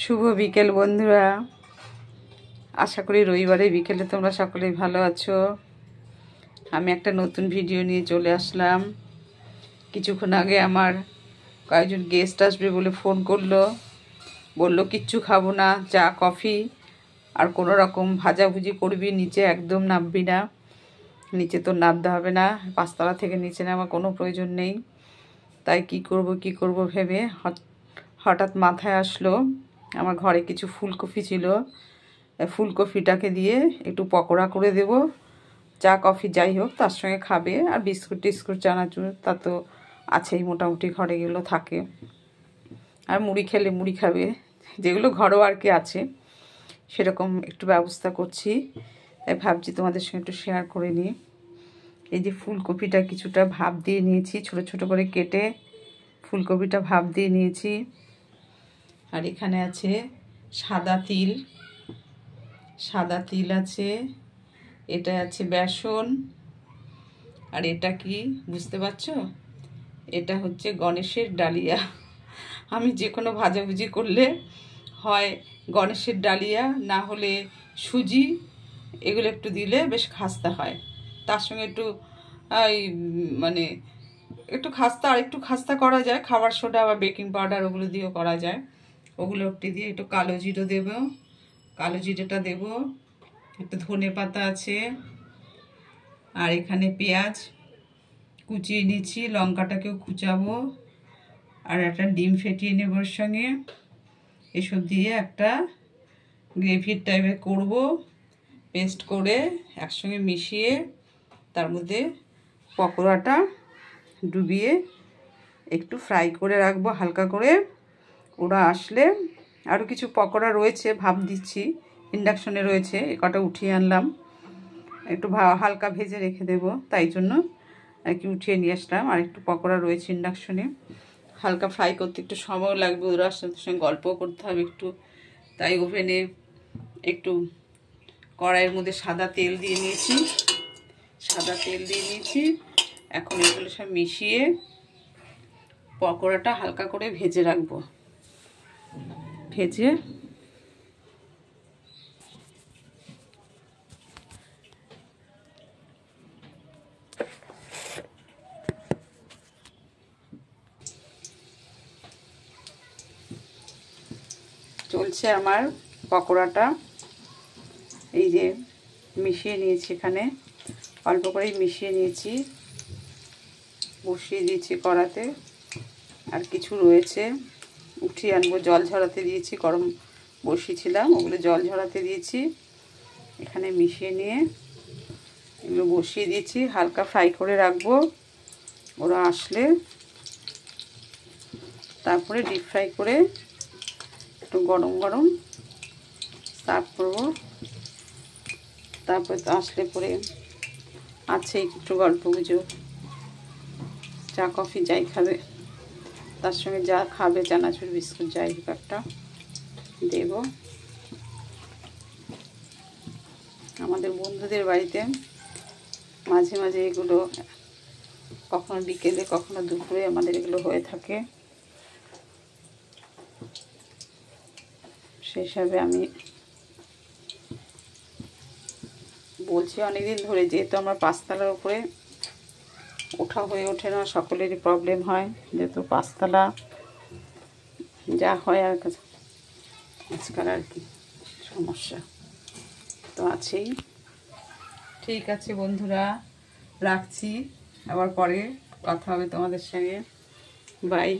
শুভ বিকেল বন্ধুরা, আশা করি রবিবারে বিকেলে তোমরা সকলেই ভালো আছো। আমি একটা নতুন ভিডিও নিয়ে চলে আসলাম। কিছুক্ষণ আগে আমার কয়েকজন গেস্ট আসবে বলে ফোন করলো, বলল কিচ্ছু খাবো না, চা কফি আর কোনো রকম ভাজাভুজি করবি, নিচে একদম নামবি না। নিচে তো নামতে হবে না, পাঁচতলা থেকে নিচে নামার কোনো প্রয়োজন নেই। তাই কি করব ভেবে হঠাৎ মাথায় আসলো আমার ঘরে কিছু ফুলকপি ছিল, ফুলকপিটাকে দিয়ে একটু পকোড়া করে দেব। চা কফি যাই হোক তার সঙ্গে খাবে, আর বিস্কুট টিস্কুট চানাচুর তা তো আছেই, মোটামুটি ঘরে এগুলো থাকে। আর মুড়ি খেলে মুড়ি খাবে, যেগুলো ঘরোয়া আর কি আছে সেরকম একটু ব্যবস্থা করছি। তাই ভাবছি তোমাদের সঙ্গে একটু শেয়ার করে নিই। এই যে ফুলকপিটা কিছুটা ভাপ দিয়ে নিয়েছি, ছোট ছোট করে কেটে ফুলকপিটা ভাপ দিয়ে নিয়েছি। আর এখানে আছে সাদা তিল আছে, এটা আছে বেসন, আর এটা কি বুঝতে পারছো? এটা হচ্ছে গণেশের ডালিয়া। আমি যে কোনো ভাজাভুজি করলে হয় গণেশের ডালিয়া, না হলে সুজি, এগুলো একটু দিলে বেশ খাস্তা হয়। তার সঙ্গে একটু মানে একটু খাস্তা, আর একটু খাস্তা করা যায় খাবার সোডা বা বেকিং পাউডার, ওগুলো দিয়েও করা যায়। ওগুলো একটু দিয়ে একটু কালো জিরে দেব, কালো জিরেটা দেব, একটু ধনে পাতা আছে, আর এখানে পেঁয়াজ কুচিয়ে নিচ্ছি, লঙ্কাটাকেও কুচাবো, আর একটা ডিম ফেটিয়ে নেব ওর সঙ্গে। এসব দিয়ে একটা গ্রেভির টাইপের করব, পেস্ট করে একসঙ্গে মিশিয়ে তার মধ্যে পকোড়াটা ডুবিয়ে একটু ফ্রাই করে রাখবো হালকা করে। ওরা আসলে আরও কিছু পকোড়া রয়েছে, ভাপ দিচ্ছি, ইন্ডাকশনে রয়েছে, এ কটা উঠিয়ে আনলাম, একটু হালকা ভেজে রেখে দেবো, তাই জন্য আর কি উঠিয়ে নিয়ে আসলাম। আর একটু পকোড়া রয়েছে ইন্ডাকশনে, হালকা ফ্রাই করতে একটু সময় লাগবে, ওরা সঙ্গে গল্পও করতে হবে একটু, তাই ওভেনে একটু কড়াইয়ের মধ্যে সাদা তেল দিয়ে নিয়েছি। এখন এগুলো সব মিশিয়ে পকোড়াটা হালকা করে ভেজে রাখবো। ভেজে চলছে আমার পকোড়াটা, এই যে মিশিয়ে নিয়েছি, এখানে অল্প করেই মিশিয়ে নিয়েছি, বসিয়ে দিয়েছি কড়াতে। আর কিছু রয়েছে উঠিয়ে আনবো, জল ঝরাতে দিয়েছি, গরম বসিয়েছিলাম, ওগুলো জল ঝরাতে দিয়েছি। এখানে মিশিয়ে নিয়ে এগুলো বসিয়ে দিয়েছি, হালকা ফ্রাই করে রাখবো। ওরা আসলে তারপরে ডিপ ফ্রাই করে একটু গরম গরম সার্ভ করবো। তারপরে তো আসলে পরে আছে একটু গল্প গুজব, চা কফি যাই খাবে, তার সঙ্গে যা খাবে চানাচুর বিস্কুট যাই হোক একটা দেব। আমাদের বন্ধুদের বাড়িতে মাঝে মাঝে এগুলো কখনো বিকেলে কখনো দুপুরে আমাদের এগুলো হয়ে থাকে, সেই হিসাবে আমি বলছি অনেকদিন ধরে, যেহেতু আমরা পাঁচতলার উপরে ওঠা হয়ে ওঠে না, সকলেরই প্রবলেম হয়, যেহেতু পাঁচতলা যা হয় আর আজকাল আর কি সমস্যা তো আছেই। ঠিক আছে বন্ধুরা, রাখছি, আবার পরে কথা হবে তোমাদের সঙ্গে, বাই।